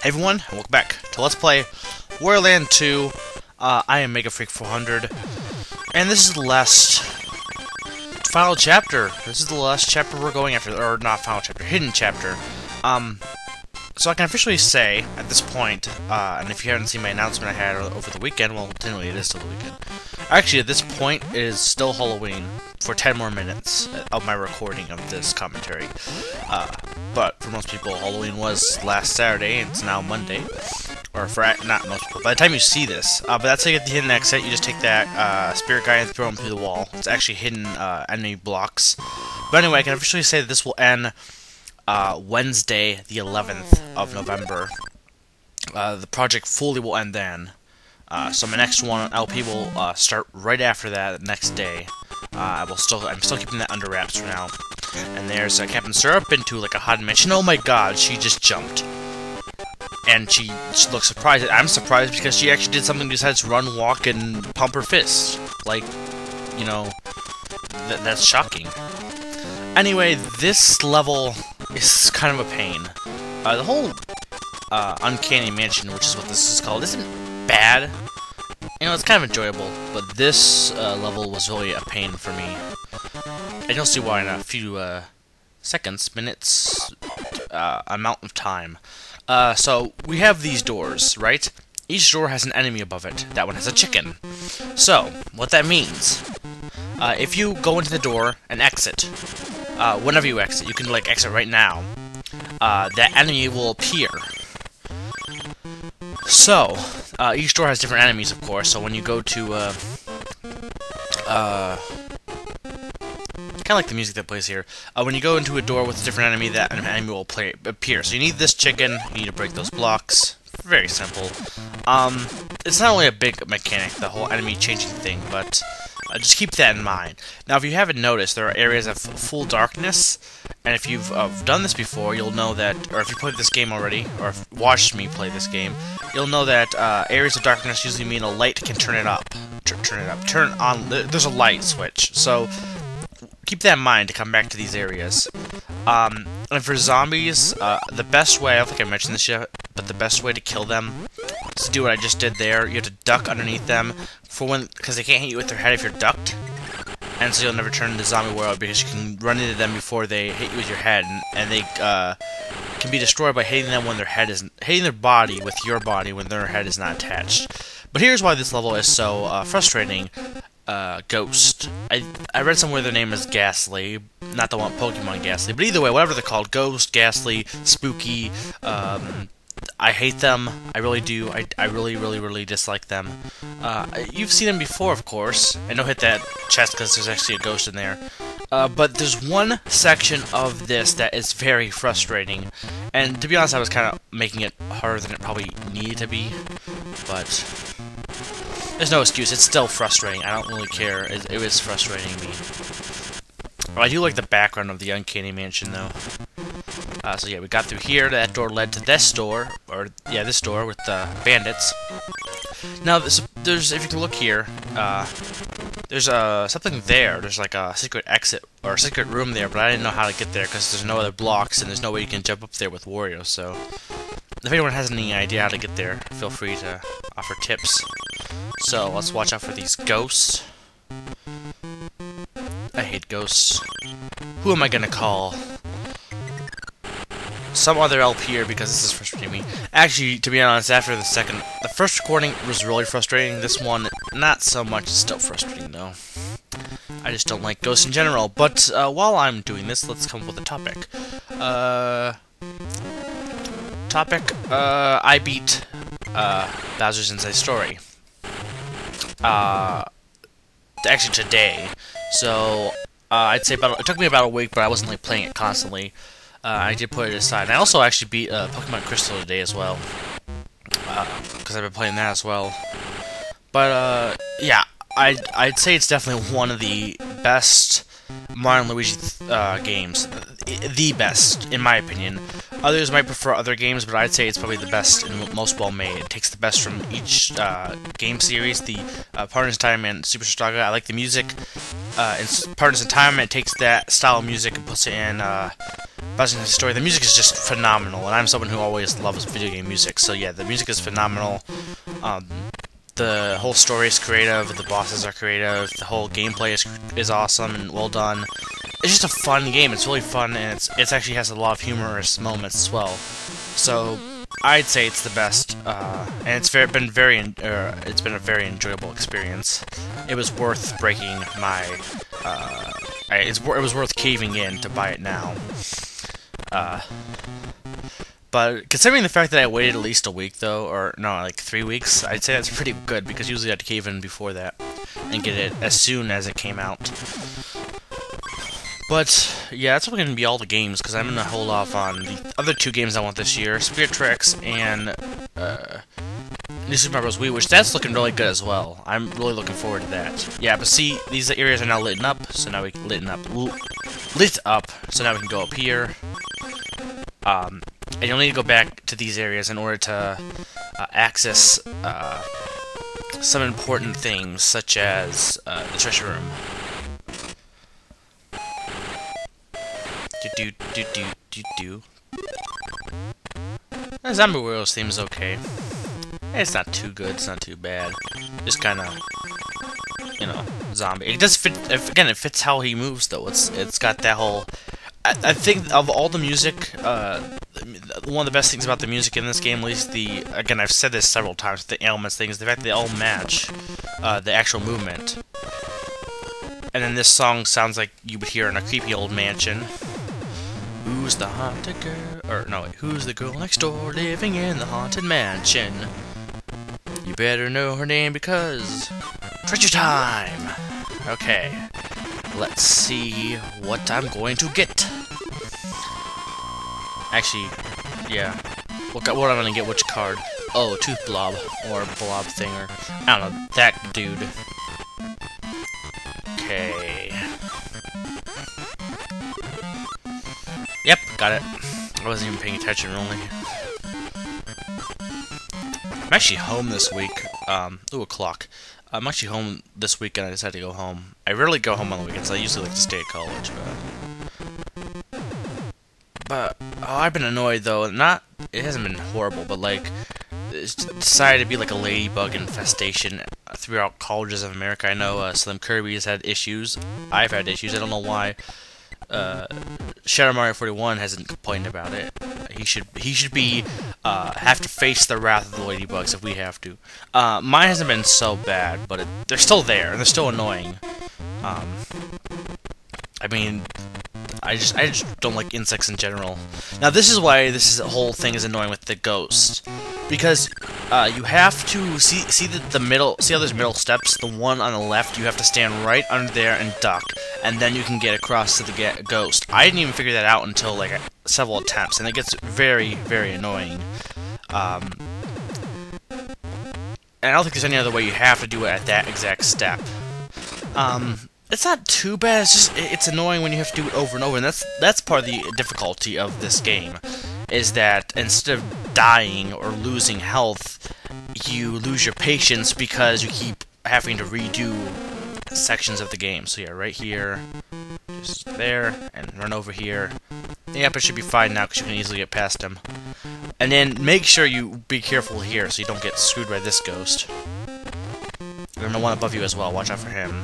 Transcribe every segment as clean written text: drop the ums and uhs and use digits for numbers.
Hey everyone, and welcome back to Let's Play Wario Land 2. I am MegaFreak400, and this is the last final chapter. This is the last chapter we're going after, or not final chapter, hidden chapter. So I can officially say at this point, and if you haven't seen my announcement I had over the weekend, well, technically it is still the weekend. Actually, at this point, it is still Halloween for 10 more minutes of my recording of this commentary. But for most people, Halloween was last Saturday, and it's now Monday. Or for not most people. By the time you see this, but that's how you get the hidden exit. You just take that spirit guy and throw him through the wall. It's actually hidden enemy blocks. But anyway, I can officially say that this will end Wednesday, the 11th of November. The project fully will end then. So my next one LP will start right after that, the next day. I'm still keeping that under wraps for now. And there's Captain Syrup into like a hot mansion. Oh my God, she just jumped, and she looks surprised. I'm surprised because she actually did something besides run, walk, and pump her fist. Like, you know, that's shocking. Anyway, this level is kind of a pain. The whole Uncanny Mansion, which is what this is called, isn't bad. You know, it's kind of enjoyable, but this level was really a pain for me. And you'll see why in a few seconds, minutes, amount of time. So, we have these doors, right? Each door has an enemy above it. That one has a chicken. So, what that means, if you go into the door and exit, whenever you exit, you can, like, exit right now, that enemy will appear. So, each door has different enemies, of course, so when you go to, kind of like the music that plays here. When you go into a door with a different enemy, that enemy will appear. So you need this chicken, you need to break those blocks. Very simple. It's not only a big mechanic, the whole enemy changing thing, but just keep that in mind. Now, if you haven't noticed, there are areas of full darkness, and if you've done this before, you'll know that, or if you played this game already, or if watched me play this game, you'll know that areas of darkness usually mean a light can turn it up. Turn on, there's a light switch. So, keep that in mind to come back to these areas. And for zombies, the best way, I don't think I mentioned this yet, but the best way to kill them is to do what I just did there. You have to duck underneath them, because they can't hit you with their head if you're ducked. And so you'll never turn into zombie world, because you can run into them before they hit you with your head, and they can be destroyed by hitting them when their head is hitting their body with your body when their head is not attached. But here's why this level is so frustrating. Ghost. I read somewhere their name is Ghastly, not the one Pokemon Ghastly, but either way, whatever they're called, Ghost, Ghastly, Spooky, I hate them, I really do, I really dislike them. You've seen them before, of course, and don't hit that chest because there's actually a ghost in there. But there's one section of this that is very frustrating, and to be honest, I was kind of making it harder than it probably needed to be, but there's no excuse, it's still frustrating, I don't really care, it is frustrating me. Well, I do like the background of the Uncanny Mansion, though. So yeah, we got through here, that door led to this door, or, yeah, this door with the bandits. Now, there's, if you can look here, there's something there, there's like a secret exit, or a secret room there, but I didn't know how to get there, because there's no other blocks, and there's no way you can jump up there with Wario, so if anyone has any idea how to get there, feel free to offer tips. So, let's watch out for these ghosts. I hate ghosts. Who am I gonna call? Some other LP here, because this is frustrating me. Actually, to be honest, after the first recording was really frustrating. This one, not so much. It's still frustrating, though. I just don't like ghosts in general. But while I'm doing this, let's come up with a topic. I beat Bowser's Inside Story. Actually today. So, I'd say it took me about a week, but I wasn't like playing it constantly. I did put it aside. And I also actually beat Pokemon Crystal today as well, because I've been playing that as well. But yeah, I'd say it's definitely one of the best Mario and Luigi games, the best in my opinion. Others might prefer other games, but I'd say it's probably the best and most well-made. It takes the best from each game series. The Partners in Time and Super Saga, I like the music. In Partners in Time, it takes that style of music and puts it in Bowser's Story. The music is just phenomenal, and I'm someone who always loves video game music. So yeah, the music is phenomenal. The whole story is creative, the bosses are creative, the whole gameplay is awesome and well done. It's just a fun game. It's really fun, and it actually has a lot of humorous moments as well. So I'd say it's the best, and it's been a very enjoyable experience. It was worth breaking my. It was worth caving in to buy it now. But considering the fact that I waited at least a week, though, or no, like 3 weeks, I'd say that's pretty good, because usually I had to cave in before that and get it as soon as it came out. But yeah, that's probably going to be all the games, because I'm going to hold off on the other 2 games I want this year, Spirit Tracks and New Super Mario Bros. Wii, which that's looking really good as well. I'm really looking forward to that. Yeah, but see, these areas are now lit up, so now we can go up here. And you'll need to go back to these areas in order to access some important things, such as the treasure room. The Zombie Warriors theme is okay. It's not too good, it's not too bad. Just kind of, you know, zombie. It does fit, again, it fits how he moves, though. It's got that whole... I think of all the music, one of the best things about the music in this game, at least again, I've said this several times, the elements thing, is the fact that they all match the actual movement. And then this song sounds like you would hear in a creepy old mansion. Who's the haunted girl? Or, no, wait, who's the girl next door living in the haunted mansion? You better know her name because... Treasure time! Okay. Let's see what I'm going to get. Actually, yeah. What I'm gonna get, which card? Oh, Tooth Blob. Or Blob Thinger. I don't know, that dude. Okay. Yep, got it. I wasn't even paying attention, really. I'm actually home this week. Ooh, a clock. I'm actually home this weekend. I decided to go home. I rarely go home on the weekends. I usually like to stay at college, but oh, I've been annoyed though. It hasn't been horrible, but like it's decided to be like a ladybug infestation throughout colleges of America. I know Slim Kirby has had issues. I've had issues. I don't know why. Shadow Mario 41 hasn't complained about it. He should have to face the wrath of the ladybugs if we have to. Mine hasn't been so bad, but they're still there and they're still annoying. I mean, I just don't like insects in general. Now this is why this whole thing is annoying with the ghost, because you have to see the middle. See how there's middle steps? The one on the left, you have to stand right under there and duck, and then you can get across to the ghost. I didn't even figure that out until like several attempts, and it gets very, very annoying. And I don't think there's any other way. You have to do it at that exact step. It's not too bad. It's just it's annoying when you have to do it over and over, and that's part of the difficulty of this game, is that instead of dying or losing health, you lose your patience because you keep having to redo sections of the game. So yeah, right here, just there, and run over here. Yep, it should be fine now because you can easily get past him. And then make sure you be careful here so you don't get screwed by this ghost. And the one above you as well. Watch out for him.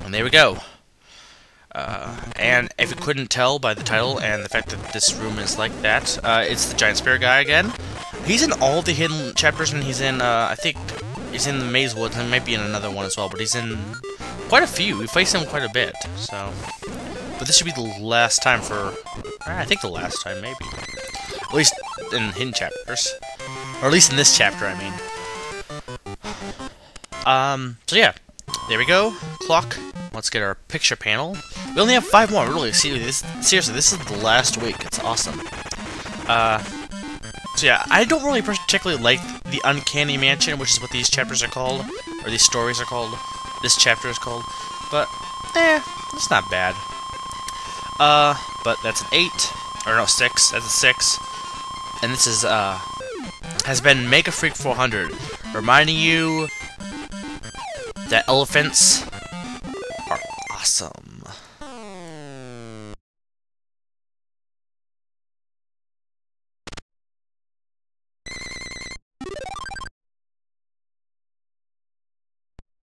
And there we go. And if you couldn't tell by the title and the fact that this room is like that, it's the Giant Spirit guy again. He's in all the hidden chapters, and he's in, I think, he's in the Maze Woods, and might be in another one as well, but he's in quite a few. We face him quite a bit, so... But this should be the last time for... I think the last time, maybe. At least in hidden chapters. Or at least in this chapter, I mean. So yeah. There we go. Clock. Let's get our picture panel. We only have 5 more, really. Seriously, this is the last week. It's awesome. So yeah, I don't really particularly like the Uncanny Mansion, which is what these chapters are called. Or these stories are called. This chapter is called. But, it's not bad. But that's an 8. or no, 6. That's a 6. And this is, has been Mega Freak 400, reminding you that elephants are awesome.